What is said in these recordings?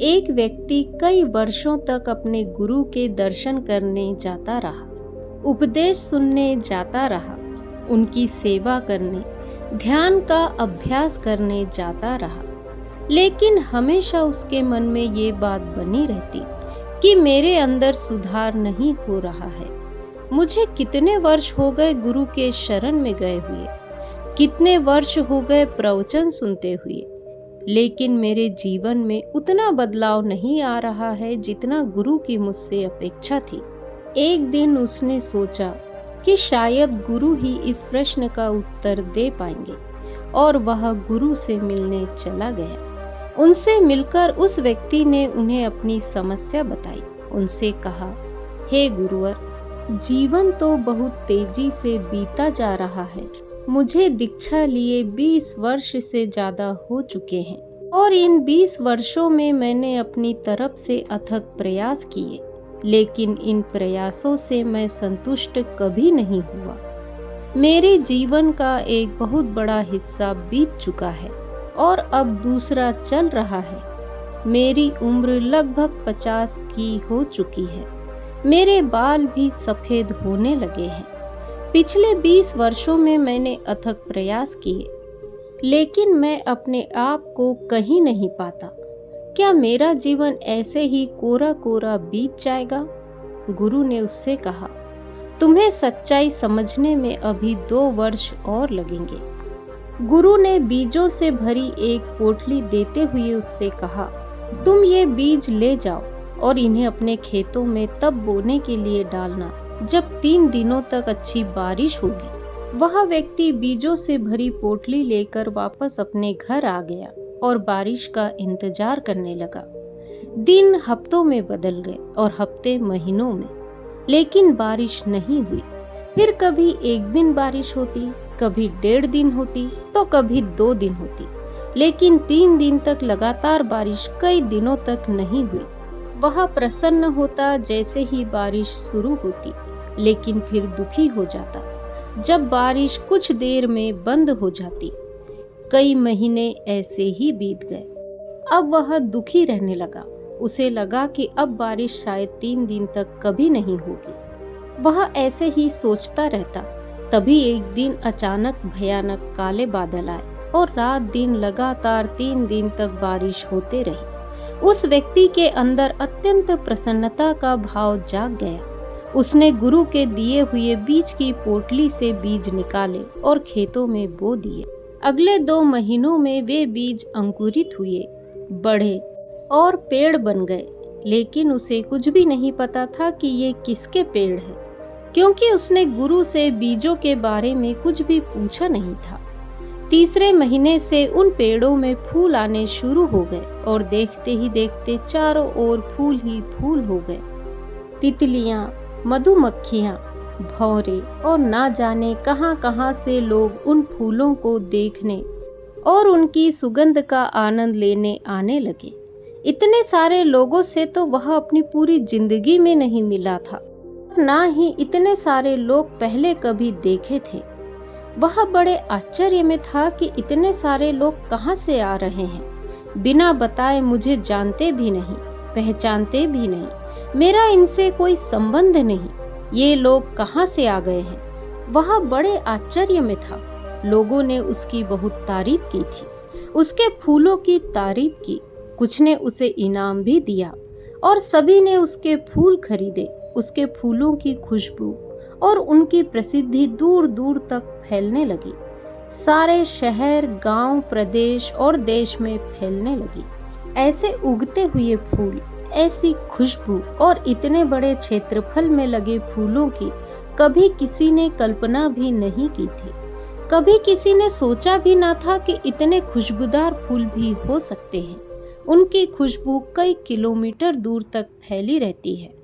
एक व्यक्ति कई वर्षों तक अपने गुरु के दर्शन करने जाता रहा, उपदेश सुनने जाता रहा, उनकी सेवा करने, ध्यान का अभ्यास करने जाता रहा। लेकिन हमेशा उसके मन में ये बात बनी रहती कि मेरे अंदर सुधार नहीं हो रहा है। मुझे कितने वर्ष हो गए गुरु के शरण में गए हुए, कितने वर्ष हो गए प्रवचन सुनते हुए, लेकिन मेरे जीवन में उतना बदलाव नहीं आ रहा है जितना गुरु की मुझसे अपेक्षा थी। एक दिन उसने सोचा कि शायद गुरु ही इस प्रश्न का उत्तर दे पाएंगे और वह गुरु से मिलने चला गया। उनसे मिलकर उस व्यक्ति ने उन्हें अपनी समस्या बताई। उनसे कहा, हे गुरुवर, जीवन तो बहुत तेजी से बीता जा रहा है। मुझे दीक्षा लिए 20 वर्ष से ज्यादा हो चुके हैं और इन 20 वर्षों में मैंने अपनी तरफ से अथक प्रयास किए, लेकिन इन प्रयासों से मैं संतुष्ट कभी नहीं हुआ। मेरे जीवन का एक बहुत बड़ा हिस्सा बीत चुका है और अब दूसरा चल रहा है। मेरी उम्र लगभग 50 की हो चुकी है। मेरे बाल भी सफेद होने लगे हैं। पिछले 20 वर्षों में मैंने अथक प्रयास किए, लेकिन मैं अपने आप को कहीं नहीं पाता। क्या मेरा जीवन ऐसे ही कोरा कोरा बीत जाएगा? गुरु ने उससे कहा, तुम्हें सच्चाई समझने में अभी 2 वर्ष और लगेंगे। गुरु ने बीजों से भरी एक पोटली देते हुए उससे कहा, तुम ये बीज ले जाओ और इन्हें अपने खेतों में तब बोने के लिए डालना जब 3 दिनों तक अच्छी बारिश होगी। वह व्यक्ति बीजों से भरी पोटली लेकर वापस अपने घर आ गया और बारिश का इंतजार करने लगा। दिन हफ्तों में बदल गए और हफ्ते महीनों में, लेकिन बारिश नहीं हुई। फिर कभी 1 दिन बारिश होती, कभी 1.5 दिन होती, तो कभी 2 दिन होती, लेकिन 3 दिन तक लगातार बारिश कई दिनों तक नहीं हुई। वह प्रसन्न होता जैसे ही बारिश शुरू होती, लेकिन फिर दुखी हो जाता जब बारिश कुछ देर में बंद हो जाती। कई महीने ऐसे ही बीत गए। अब वह दुखी रहने लगा। उसे लगा कि अब बारिश शायद 3 दिन तक कभी नहीं होगी। वह ऐसे ही सोचता रहता। तभी एक दिन अचानक भयानक काले बादल आए और रात दिन लगातार 3 दिन तक बारिश होते रही। उस व्यक्ति के अंदर अत्यंत प्रसन्नता का भाव जाग गया। उसने गुरु के दिए हुए बीज की पोटली से बीज निकाले और खेतों में बो दिए। अगले 2 महीनों में वे बीज अंकुरित हुए, बढ़े और पेड़ बन गए, लेकिन उसे कुछ भी नहीं पता था कि ये किसके पेड़ हैं, क्योंकि उसने गुरु से बीजों के बारे में कुछ भी पूछा नहीं था। तीसरे महीने से उन पेड़ों में फूल आने शुरू हो गए और देखते ही देखते चारों ओर फूल ही फूल हो गए। तितलियां, मधुमक्खियां, भौरे और ना जाने कहां कहां से लोग उन फूलों को देखने और उनकी सुगंध का आनंद लेने आने लगे। इतने सारे लोगों से तो वह अपनी पूरी जिंदगी में नहीं मिला था, ना ही इतने सारे लोग पहले कभी देखे थे। वह बड़े आश्चर्य में था कि इतने सारे लोग कहां से आ रहे हैं। बिना बताए मुझे जानते भी नहीं, पहचानते भी नहीं, मेरा इनसे कोई संबंध नहीं। ये लोग कहां से आ गए हैं? वह बड़े आश्चर्य में था। लोगों ने उसकी बहुत तारीफ की थी, उसके फूलों की तारीफ की। कुछ ने उसे इनाम भी दिया और सभी ने उसके फूल खरीदे। उसके फूलों की खुशबू और उनकी प्रसिद्धि दूर दूर तक फैलने लगी। सारे शहर, गांव, प्रदेश और देश में फैलने लगी। ऐसे उगते हुए फूल, ऐसी खुशबू और इतने बड़े क्षेत्रफल में लगे फूलों की कभी किसी ने कल्पना भी नहीं की थी। कभी किसी ने सोचा भी ना था कि इतने खुशबूदार फूल भी हो सकते हैं। उनकी खुशबू कई किलोमीटर दूर तक फैली रहती है।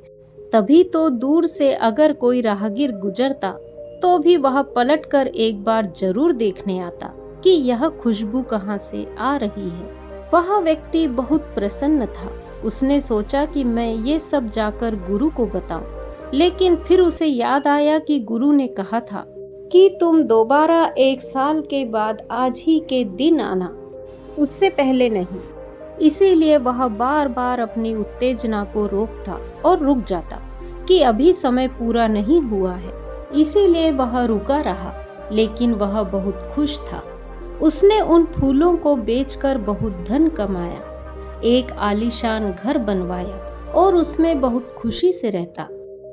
तभी तो दूर से अगर कोई राहगीर गुजरता तो भी वह पलटकर एक बार जरूर देखने आता कि यह खुशबू कहाँ से आ रही है। वह व्यक्ति बहुत प्रसन्न था। उसने सोचा कि मैं ये सब जाकर गुरु को बताऊं, लेकिन फिर उसे याद आया कि गुरु ने कहा था कि तुम दोबारा 1 साल के बाद आज ही के दिन आना, उससे पहले नहीं। इसीलिए वह बार बार अपनी उत्तेजना को रोकता और रुक जाता कि अभी समय पूरा नहीं हुआ है। इसीलिए वह रुका रहा, लेकिन वह बहुत खुश था। उसने उन फूलों को बेचकर बहुत धन कमाया, एक आलीशान घर बनवाया और उसमें बहुत खुशी से रहता।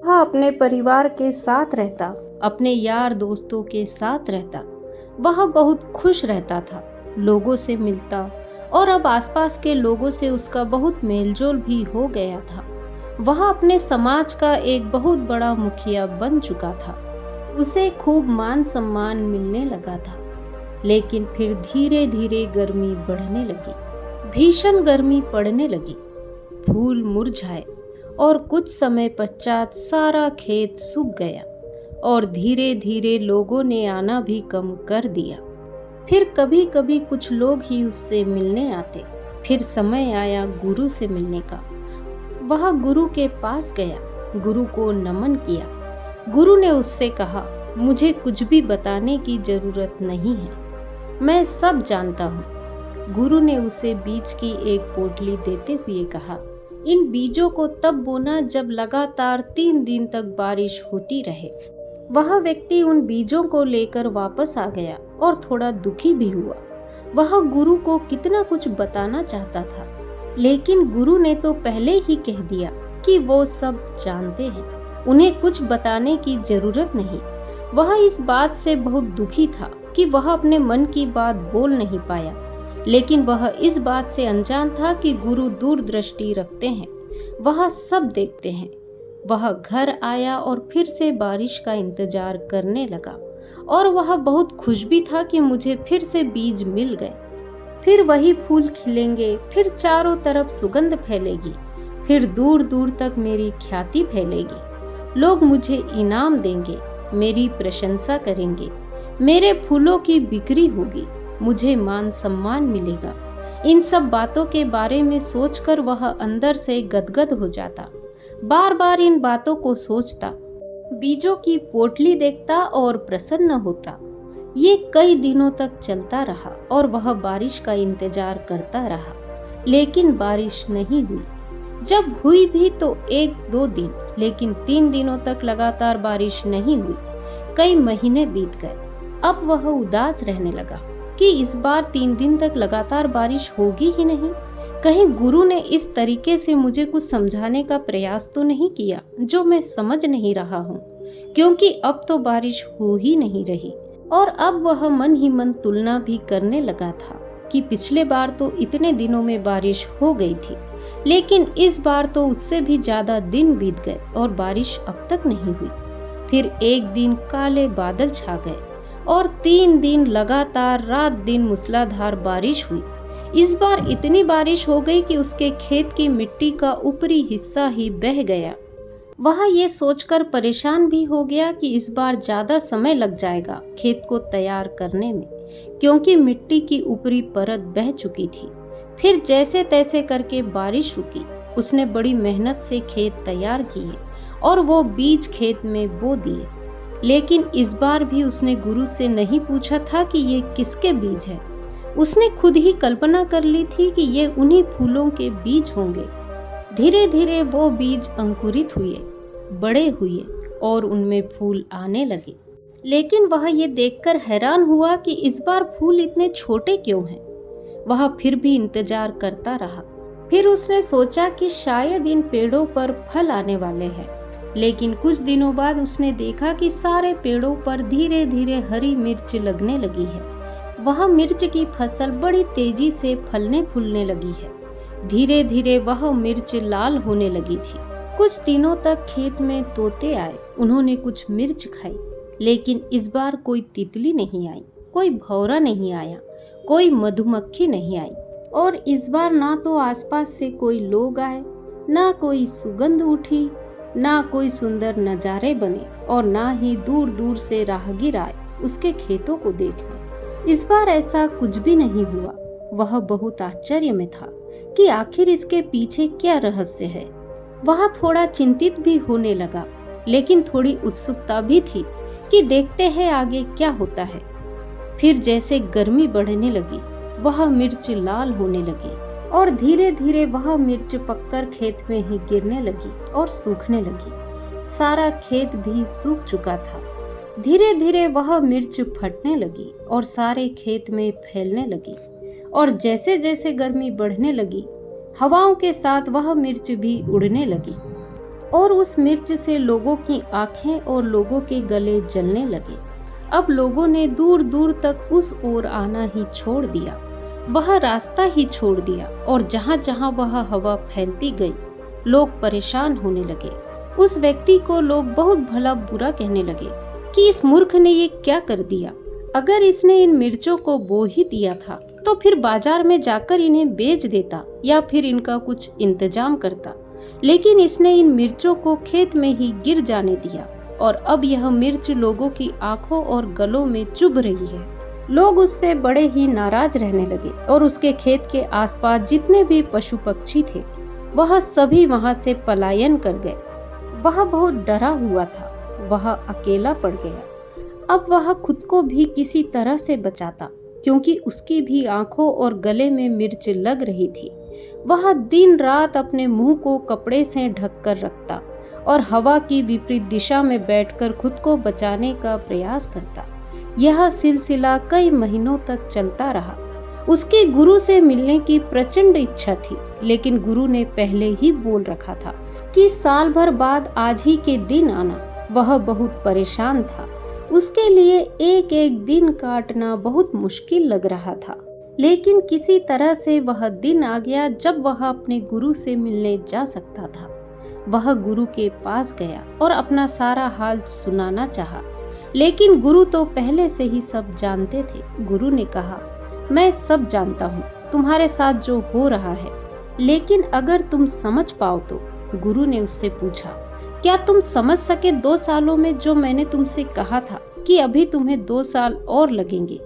वह अपने परिवार के साथ रहता, अपने यार दोस्तों के साथ रहता। वह बहुत खुश रहता था, लोगों से मिलता और अब आसपास के लोगों से उसका बहुत मेलजोल भी हो गया था। वह अपने समाज का एक बहुत बड़ा मुखिया बन चुका था। उसे खूब मान सम्मान मिलने लगा था। लेकिन फिर धीरे धीरे गर्मी बढ़ने लगी, भीषण गर्मी पड़ने लगी। फूल मुरझाए और कुछ समय पश्चात सारा खेत सूख गया और धीरे धीरे लोगों ने आना भी कम कर दिया। फिर कभी कभी कुछ लोग ही उससे मिलने आते। फिर समय आया गुरु से मिलने का। वह गुरु के पास गया, गुरु को नमन किया। गुरु ने उससे कहा, मुझे कुछ भी बताने की जरूरत नहीं है, मैं सब जानता हूँ। गुरु ने उसे बीज की एक पोटली देते हुए कहा, इन बीजों को तब बोना जब लगातार 3 दिन तक बारिश होती रहे। वह व्यक्ति उन बीजों को लेकर वापस आ गया और थोड़ा दुखी भी हुआ। वह गुरु को कितना कुछ बताना चाहता था, लेकिन गुरु ने तो पहले ही कह दिया कि वो सब जानते हैं, उन्हें कुछ बताने की जरूरत नहीं। वह इस बात से बहुत दुखी था कि वह अपने मन की बात बोल नहीं पाया, लेकिन वह इस बात से अनजान था कि गुरु दूरदृष्टि रखते हैं, वह सब देखते हैं। वह घर आया और फिर से बारिश का इंतजार करने लगा और वह बहुत खुश भी था कि मुझे फिर से बीज मिल गए। फिर वही फूल खिलेंगे, फिर चारों तरफ सुगंध फैलेगी, फिर दूर दूर तक मेरी ख्याति फैलेगी। लोग मुझे इनाम देंगे, मेरी प्रशंसा करेंगे, मेरे फूलों की बिक्री होगी, मुझे मान सम्मान मिलेगा। इन सब बातों के बारे में सोचकर वह अंदर से गदगद हो जाता। बार बार इन बातों को सोचता, बीजों की पोटली देखता और प्रसन्न होता। ये कई दिनों तक चलता रहा और वह बारिश का इंतजार करता रहा, लेकिन बारिश नहीं हुई। जब हुई भी तो 1-2 दिन, लेकिन 3 दिनों तक लगातार बारिश नहीं हुई। कई महीने बीत गए। अब वह उदास रहने लगा कि इस बार 3 दिन तक लगातार बारिश होगी ही नहीं। कहीं गुरु ने इस तरीके से मुझे कुछ समझाने का प्रयास तो नहीं किया जो मैं समझ नहीं रहा हूँ, क्योंकि अब तो बारिश हो ही नहीं रही। और अब वह मन ही मन तुलना भी करने लगा था कि पिछले बार तो इतने दिनों में बारिश हो गई थी, लेकिन इस बार तो उससे भी ज्यादा दिन बीत गए और बारिश अब तक नहीं हुई। फिर एक दिन काले बादल छा गए और 3 दिन लगातार रात दिन मूसलाधार बारिश हुई। इस बार इतनी बारिश हो गई कि उसके खेत की मिट्टी का ऊपरी हिस्सा ही बह गया। वह ये सोचकर परेशान भी हो गया कि इस बार ज्यादा समय लग जाएगा खेत को तैयार करने में, क्योंकि मिट्टी की ऊपरी परत बह चुकी थी। फिर जैसे तैसे करके बारिश रुकी। उसने बड़ी मेहनत से खेत तैयार किए और वो बीज खेत में बो दिए। लेकिन इस बार भी उसने गुरु से नहीं पूछा था कि ये किसके बीज है। उसने खुद ही कल्पना कर ली थी कि ये उन्हीं फूलों के बीज होंगे। धीरे धीरे वो बीज अंकुरित हुए, बड़े हुए और उनमें फूल आने लगे। लेकिन वह ये देखकर हैरान हुआ कि इस बार फूल इतने छोटे क्यों हैं। वह फिर भी इंतजार करता रहा। फिर उसने सोचा कि शायद इन पेड़ों पर फल आने वाले हैं। लेकिन कुछ दिनों बाद उसने देखा कि सारे पेड़ों पर धीरे धीरे हरी मिर्च लगने लगी है। वह मिर्च की फसल बड़ी तेजी से फलने फूलने लगी है। धीरे धीरे वह मिर्च लाल होने लगी थी। कुछ दिनों तक खेत में तोते आए, उन्होंने कुछ मिर्च खाई, लेकिन इस बार कोई तितली नहीं आई, कोई भौरा नहीं आया, कोई मधुमक्खी नहीं आई। और इस बार ना तो आसपास से कोई लोग आए, ना कोई सुगंध उठी, ना कोई सुंदर नजारे बने और ना ही दूर दूर से राहगीर आए उसके खेतों को देखने। इस बार ऐसा कुछ भी नहीं हुआ। वह बहुत आश्चर्य में था कि आखिर इसके पीछे क्या रहस्य है। वह थोड़ा चिंतित भी होने लगा, लेकिन थोड़ी उत्सुकता भी थी कि देखते हैं आगे क्या होता है। फिर जैसे गर्मी बढ़ने लगी, वह मिर्च लाल होने लगी और धीरे धीरे वह मिर्च पककर खेत में ही गिरने लगी और सूखने लगी। सारा खेत भी सूख चुका था। धीरे धीरे वह मिर्च फटने लगी और सारे खेत में फैलने लगी। और जैसे जैसे गर्मी बढ़ने लगी, हवाओं के साथ वह मिर्च भी उड़ने लगी और उस मिर्च से लोगों की आंखें और लोगों के गले जलने लगे। अब लोगों ने दूर दूर तक उस ओर आना ही छोड़ दिया, वह रास्ता ही छोड़ दिया। और जहां जहां वह हवा फैलती गई, लोग परेशान होने लगे। उस व्यक्ति को लोग बहुत भला बुरा कहने लगे कि इस मूर्ख ने ये क्या कर दिया। अगर इसने इन मिर्चों को बो ही दिया था तो फिर बाजार में जाकर इन्हें बेच देता या फिर इनका कुछ इंतजाम करता, लेकिन इसने इन मिर्चों को खेत में ही गिर जाने दिया और अब यह मिर्च लोगों की आंखों और गलों में चुभ रही है। लोग उससे बड़े ही नाराज रहने लगे और उसके खेत के आसपास जितने भी पशु पक्षी थे, वह सभी वहां से पलायन कर गए। वह बहुत डरा हुआ था, वह अकेला पड़ गया। अब वह खुद को भी किसी तरह से बचाता, क्योंकि उसकी भी आंखों और गले में मिर्च लग रही थी। वह दिन रात अपने मुंह को कपड़े से ढक कर रखता और हवा की विपरीत दिशा में बैठकर खुद को बचाने का प्रयास करता। यह सिलसिला कई महीनों तक चलता रहा। उसके गुरु से मिलने की प्रचंड इच्छा थी, लेकिन गुरु ने पहले ही बोल रखा था कि साल भर बाद आज ही के दिन आना। वह बहुत परेशान था। उसके लिए एक एक दिन काटना बहुत मुश्किल लग रहा था, लेकिन किसी तरह से वह दिन आ गया जब वह अपने गुरु से मिलने जा सकता था। वह गुरु के पास गया और अपना सारा हाल सुनाना चाहा, लेकिन गुरु तो पहले से ही सब जानते थे। गुरु ने कहा, मैं सब जानता हूँ तुम्हारे साथ जो हो रहा है, लेकिन अगर तुम समझ पाओ तो। गुरु ने उससे पूछा, क्या तुम समझ सके 2 सालों में जो मैंने तुमसे कहा था कि अभी तुम्हें 2 साल और लगेंगे?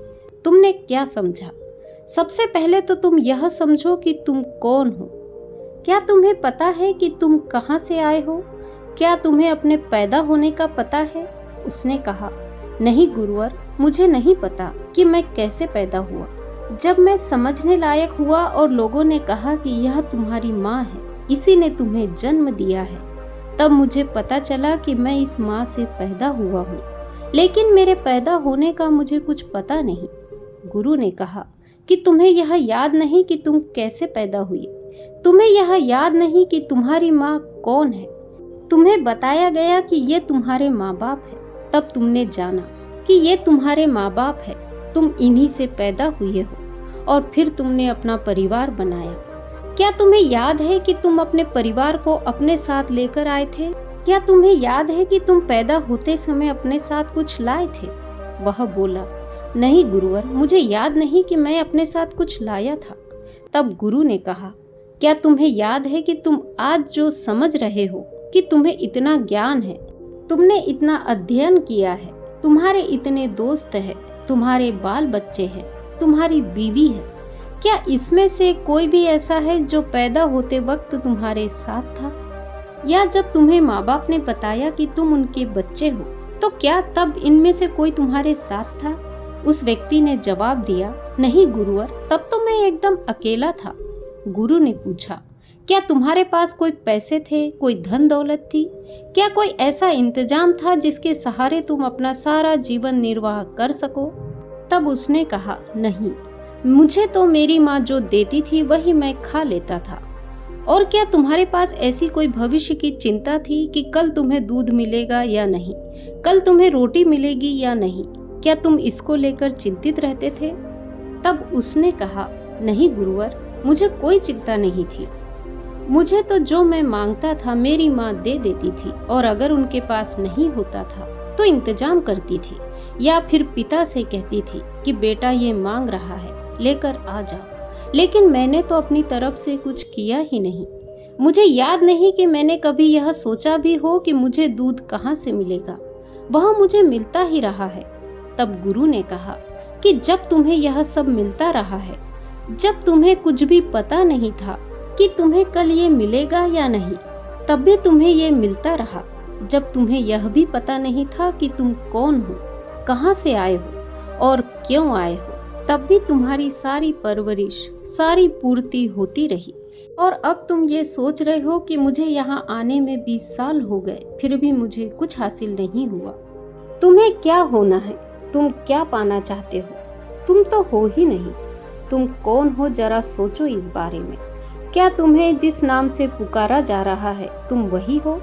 तुमने क्या समझा? सबसे पहले तो तुम यह समझो कि तुम कौन हो। क्या तुम्हें पता है कि तुम कहाँ से आए हो? क्या तुम्हें अपने पैदा होने का पता है? उसने कहा, नहीं गुरुवर, मुझे नहीं पता कि मैं कैसे पैदा हुआ। जब मैं समझने लायक हुआ और लोगों ने कहा कि यह तुम्हारी माँ है, इसी ने तुम्हें जन्म दिया है, तब मुझे पता चला कि मैं इस माँ से पैदा हुआ हूँ, लेकिन मेरे पैदा होने का मुझे कुछ पता नहीं। गुरु ने कहा कि तुम्हें यह याद नहीं कि तुम कैसे पैदा हुए, तुम्हें यह याद नहीं कि तुम्हारी माँ कौन है। तुम्हें बताया गया कि ये तुम्हारे माँ बाप है, तब तुमने जाना कि ये तुम्हारे माँ बाप है, तुम इन्हीं से पैदा हुए हो, और फिर तुमने अपना परिवार बनाया। क्या तुम्हें याद है कि तुम अपने परिवार को अपने साथ लेकर आए थे? क्या तुम्हें याद है कि तुम पैदा होते समय अपने साथ कुछ लाए थे? वह बोला, नहीं गुरुवर, मुझे याद नहीं कि मैं अपने साथ कुछ लाया था। तब गुरु ने कहा, क्या तुम्हें याद है कि तुम आज जो समझ रहे हो कि तुम्हें इतना ज्ञान है, तुमने इतना अध्ययन किया है, तुम्हारे इतने दोस्त हैं, तुम्हारे बाल बच्चे हैं, तुम्हारी बीवी है, क्या इसमें से कोई भी ऐसा है जो पैदा होते वक्त तुम्हारे साथ था? या जब तुम्हें माँ बाप ने बताया कि तुम उनके बच्चे हो, तो क्या तब इनमें से कोई तुम्हारे साथ था? उस व्यक्ति ने जवाब दिया, नहीं गुरुवर, तब तो मैं एकदम अकेला था। गुरु ने पूछा, क्या तुम्हारे पास कोई पैसे थे, कोई धन दौलत थी? क्या कोई ऐसा इंतजाम था जिसके सहारे तुम अपना सारा जीवन निर्वाह कर सको? तब उसने कहा, नहीं, मुझे तो मेरी माँ जो देती थी वही मैं खा लेता था। और क्या तुम्हारे पास ऐसी कोई भविष्य की चिंता थी कि कल तुम्हें दूध मिलेगा या नहीं, कल तुम्हें रोटी मिलेगी या नहीं? क्या तुम इसको लेकर चिंतित रहते थे? तब उसने कहा, नहीं गुरुवर, मुझे कोई चिंता नहीं थी। मुझे तो जो मैं मांगता था मेरी माँ दे देती थी, और अगर उनके पास नहीं होता था तो इंतजाम करती थी, या फिर पिता से कहती थी कि बेटा ये मांग रहा है, लेकर आ जाओ। लेकिन मैंने तो अपनी तरफ से कुछ किया ही नहीं। मुझे याद नहीं कि मैंने कभी यह सोचा भी हो कि मुझे दूध कहाँ से मिलेगा, वह मुझे मिलता ही रहा है। तब गुरु ने कहा कि जब तुम्हें यह सब मिलता रहा है, जब तुम्हें कुछ भी पता नहीं था कि तुम्हें कल ये मिलेगा या नहीं, तब भी तुम्हें ये मिलता रहा। जब तुम्हें यह भी पता नहीं था कि तुम कौन हो, कहाँ से आए हो और क्यों आए हो, तब भी तुम्हारी सारी परवरिश, सारी पूर्ति होती रही। और अब तुम ये सोच रहे हो कि मुझे यहाँ आने में 20 साल हो गए, फिर भी मुझे कुछ हासिल नहीं हुआ। तुम्हें क्या होना है? तुम क्या पाना चाहते हो? तुम तो हो ही नहीं। तुम कौन हो, जरा सोचो इस बारे में। क्या तुम्हें जिस नाम से पुकारा जा रहा है तुम वही हो?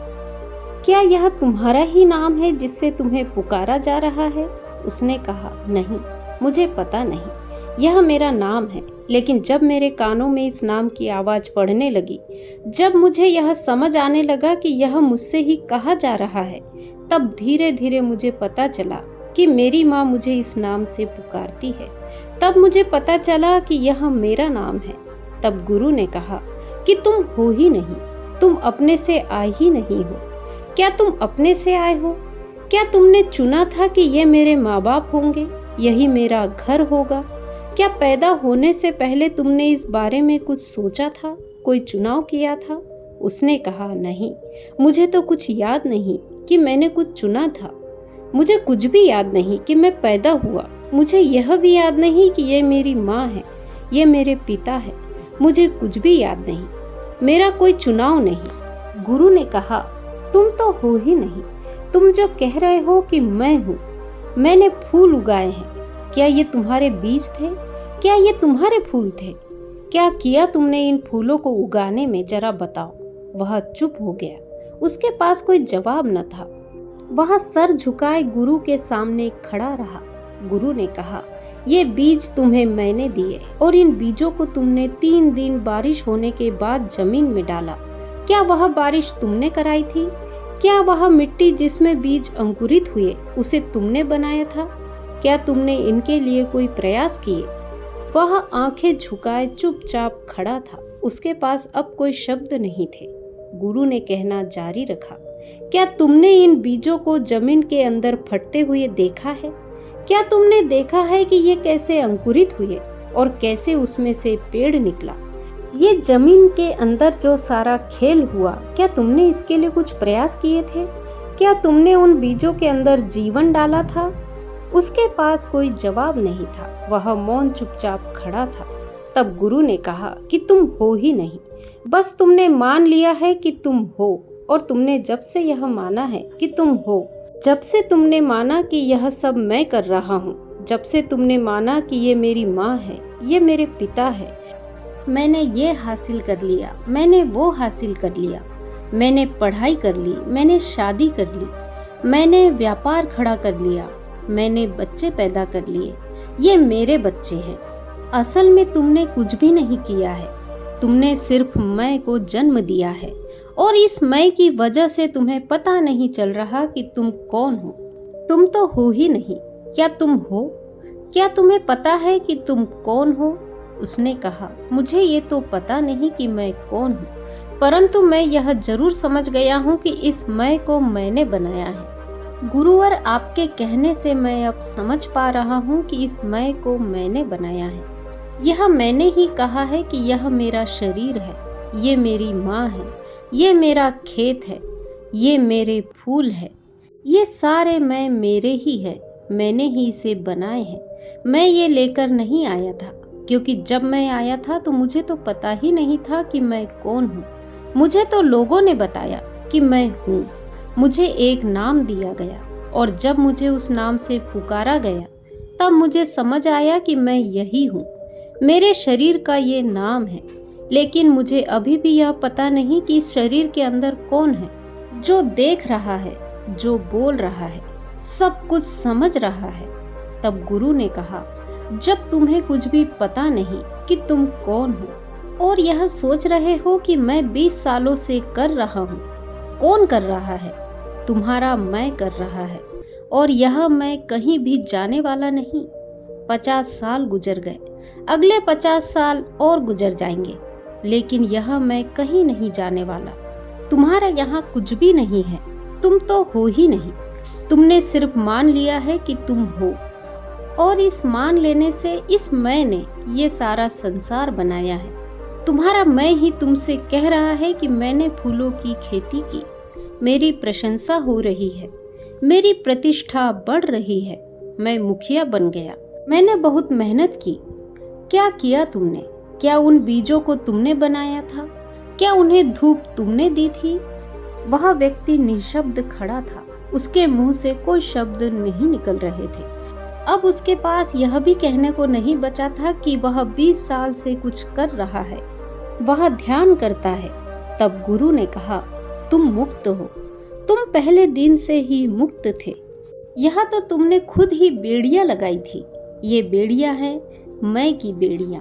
क्या यह तुम्हारा ही नाम है जिससे तुम्हें पुकारा जा रहा है? उसने कहा, नहीं, मुझे पता नहीं। यह मेरा नाम है, लेकिन जब मेरे कानों में इस नाम की आवाज़ पड़ने लगी, जब मुझे यह समझ आने लगा कि यह मुझसे ही कहा जा रहा है, तब धीरे धीरे मुझे पता चला कि मेरी माँ मुझे इस नाम से पुकारती है। तब मुझे पता चला कि यह मेरा नाम है। तब गुरु ने कहा कि तुम हो ही नहीं, तुम अपने से आए ही नहीं हो। क्या तुम अपने से आए हो? क्या तुमने चुना था कि ये मेरे माँ बाप होंगे, यही मेरा घर होगा? क्या पैदा होने से पहले तुमने इस बारे में कुछ सोचा था, कोई चुनाव किया था? उसने कहा, नहीं, मुझे तो कुछ याद नहीं कि मैंने कुछ चुना था। मुझे कुछ भी याद नहीं कि मैं पैदा हुआ। मुझे यह भी याद नहीं कि ये मेरी माँ है, ये मेरे पिता है। मुझे कुछ भी याद नहीं, मेरा कोई चुनाव नहीं। गुरु ने कहा, तुम तो हो ही नहीं। तुम जो कह रहे हो कि मैं हूँ, मैंने फूल उगाए हैं, क्या ये तुम्हारे बीज थे? क्या ये तुम्हारे फूल थे? क्या किया तुमने इन फूलों को उगाने में, जरा बताओ। वह चुप हो गया, उसके पास कोई जवाब न था। वह सर झुकाए गुरु के सामने खड़ा रहा। गुरु ने कहा, ये बीज तुम्हें मैंने दिए और इन बीजों को तुमने 3 दिन बारिश होने के बाद जमीन में डाला। क्या वह बारिश तुमने कराई थी? क्या वह मिट्टी जिसमें बीज अंकुरित हुए उसे तुमने बनाया था? क्या तुमने इनके लिए कोई प्रयास किए? वह आंखें झुकाए चुपचाप खड़ा था, उसके पास अब कोई शब्द नहीं थे। गुरु ने कहना जारी रखा, क्या तुमने इन बीजों को जमीन के अंदर फटते हुए देखा है? क्या तुमने देखा है कि ये कैसे अंकुरित हुए और कैसे उसमें से पेड़ निकला? ये जमीन के अंदर जो सारा खेल हुआ, क्या तुमने इसके लिए कुछ प्रयास किए थे? क्या तुमने उन बीजों के अंदर जीवन डाला था? उसके पास कोई जवाब नहीं था, वह मौन चुपचाप खड़ा था। तब गुरु ने कहा कि तुम हो ही नहीं, बस तुमने मान लिया है कि तुम हो। और तुमने जब से यह माना है कि तुम हो, जब से तुमने माना कि यह सब मैं कर रहा हूँ, जब से तुमने माना कि ये मेरी माँ है, ये मेरे पिता है, मैंने ये हासिल कर लिया, मैंने वो हासिल कर लिया, मैंने पढ़ाई कर ली, मैंने शादी कर ली, मैंने व्यापार खड़ा कर लिया, मैंने बच्चे पैदा कर लिए, ये मेरे बच्चे हैं। असल में तुमने कुछ भी नहीं किया है, तुमने सिर्फ मैं को जन्म दिया है और इस मैं की वजह से तुम्हें पता नहीं चल रहा कि तुम कौन हो। तुम तो हो ही नहीं। क्या तुम हो? क्या तुम्हें पता है कि तुम कौन हो? उसने कहा, मुझे ये तो पता नहीं कि मैं कौन हूँ, परंतु मैं यह जरूर समझ गया हूँ कि इस मैं को मैंने बनाया है। गुरुवर, आपके कहने से मैं अब समझ पा रहा हूँ कि इस मैं को मैंने बनाया है। यह मैंने ही कहा है कि यह मेरा शरीर है, ये मेरी माँ है, ये मेरा खेत है, ये मेरे फूल है, ये सारे मैं मेरे ही है, मैंने ही इसे बनाए हैं। मैं ये लेकर नहीं आया था, क्योंकि जब मैं आया था तो मुझे तो पता ही नहीं था कि मैं कौन हूँ। मुझे तो लोगों ने बताया कि मैं हूँ, मुझे एक नाम दिया गया और जब मुझे उस नाम से पुकारा गया तब मुझे समझ आया कि मैं यही हूँ। मेरे शरीर का ये नाम है, लेकिन मुझे अभी भी यह पता नहीं कि इस शरीर के अंदर कौन है, जो देख रहा है, जो बोल रहा है, सब कुछ समझ रहा है। तब गुरु ने कहा, जब तुम्हें कुछ भी पता नहीं कि तुम कौन हो और यह सोच रहे हो कि मैं 20 सालों से कर रहा हूँ, कौन कर रहा है? तुम्हारा मैं कर रहा है और यह मैं कहीं भी जाने वाला नहीं। 50 साल गुजर गए, अगले 50 साल और गुजर जाएंगे, लेकिन यह मैं कहीं नहीं जाने वाला। तुम्हारा यहाँ कुछ भी नहीं है, तुम तो हो ही नहीं। तुमने सिर्फ मान लिया है कि तुम हो और इस मान लेने से इस मैं ने ये सारा संसार बनाया है। तुम्हारा मैं ही तुमसे कह रहा है कि मैंने फूलों की खेती की, मेरी प्रशंसा हो रही है, मेरी प्रतिष्ठा बढ़ रही है, मैं मुखिया बन गया, मैंने बहुत मेहनत की। क्या किया तुमने? क्या उन बीजों को तुमने बनाया था? क्या उन्हें धूप तुमने दी थी? वह व्यक्ति निशब्द खड़ा था। उसके मुंह से कोई शब्द नहीं निकल रहे थे। अब उसके पास यह भी कहने को नहीं बचा था कि वह 20 साल से कुछ कर रहा है, वह ध्यान करता है। तब गुरु ने कहा, तुम मुक्त हो, तुम पहले दिन से ही मुक्त थे। यह तो तुमने खुद ही बेड़ियां लगाई थी। ये बेड़ियां हैं मैं की बेड़ियां।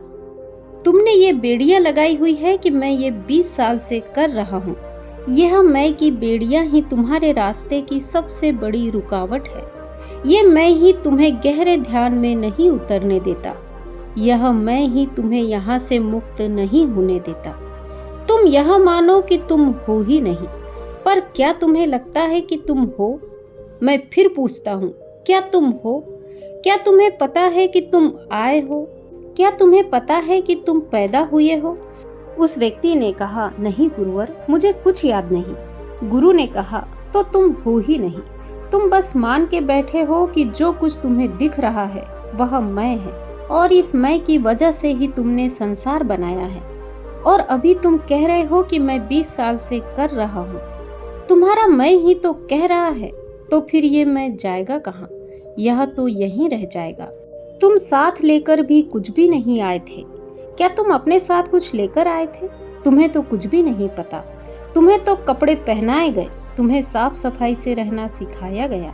तुमने ये बेड़ियां लगाई हुई है कि मैं ये 20 साल से कर रहा हूँ। यह मैं की बेड़ियां ही तुम्हारे रास्ते की सबसे बड़ी रुकावट है। ये मैं ही तुम्हें गहरे ध्यान में नहीं उतरने देता। यह मैं ही तुम्हें यहाँ से मुक्त नहीं होने देता। तुम यह मानो कि तुम हो ही नहीं, पर क्या तुम्हें लगता है कि तुम हो? मैं फिर पूछता हूँ, क्या तुम हो? क्या तुम्हें पता है कि तुम आए हो? क्या तुम्हें पता है कि तुम पैदा हुए हो? उस व्यक्ति ने कहा, नहीं गुरुवर, मुझे कुछ याद नहीं। गुरु ने कहा, तो तुम हो ही नहीं। तुम बस मान के बैठे हो कि जो कुछ तुम्हें दिख रहा है वह मैं है, और इस मैं की वजह से ही तुमने संसार बनाया है। और अभी तुम कह रहे हो कि मैं 20 साल से कर रहा हूँ। तुम्हारा मैं ही तो कह रहा है, तो फिर ये मैं जाएगा कहाँ? यह तो यहीं रह जाएगा। तुम साथ लेकर भी कुछ भी नहीं आए थे। क्या तुम अपने साथ कुछ लेकर आए थे? तुम्हें तो कुछ भी नहीं पता। तुम्हें तो कपड़े पहनाए गए, तुम्हें साफ सफाई से रहना सिखाया गया।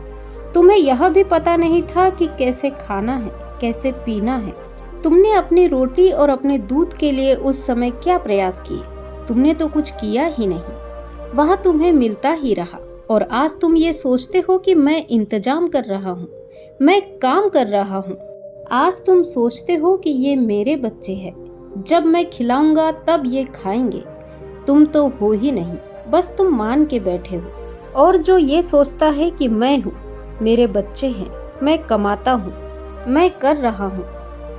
तुम्हें यह भी पता नहीं था कि कैसे खाना है, कैसे पीना है। तुमने अपनी रोटी और अपने दूध के लिए उस समय क्या प्रयास किए? तुमने तो कुछ किया ही नहीं। वह तुम्हें मिलता ही रहा। और आज तुम ये सोचते हो कि मैं इंतजाम कर रहा हूँ, मैं काम कर रहा हूँ। आज तुम सोचते हो कि ये मेरे बच्चे हैं, जब मैं खिलाऊंगा तब ये खाएंगे। तुम तो हो ही नहीं, बस तुम मान के बैठे हो। और जो ये सोचता है कि मैं हूँ, मेरे बच्चे हैं, मैं कमाता हूँ, मैं कर रहा हूँ,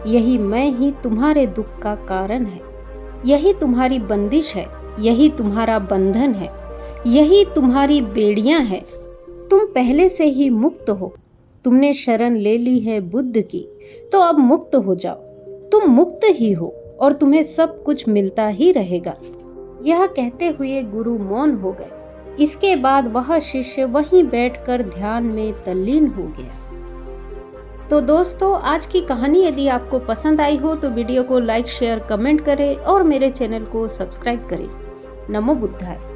यही मैं ही तुम्हारे दुख का कारण है। यही तुम्हारी बंदिश है, यही तुम्हारा बंधन है, यही तुम्हारी बेड़ियां है। तुम पहले से ही मुक्त हो। तुमने शरण ले ली है बुद्ध की, तो अब मुक्त हो जाओ। तुम मुक्त ही हो और तुम्हें सब कुछ मिलता ही रहेगा। यह कहते हुए गुरु मौन हो गए। इसके बाद वह शिष्य वहीं बैठकर ध्यान में तल्लीन हो गया। तो दोस्तों, आज की कहानी यदि आपको पसंद आई हो तो वीडियो को लाइक, शेयर, कमेंट करें और मेरे चैनल को सब्सक्राइब करें। नमो बुद्धाय।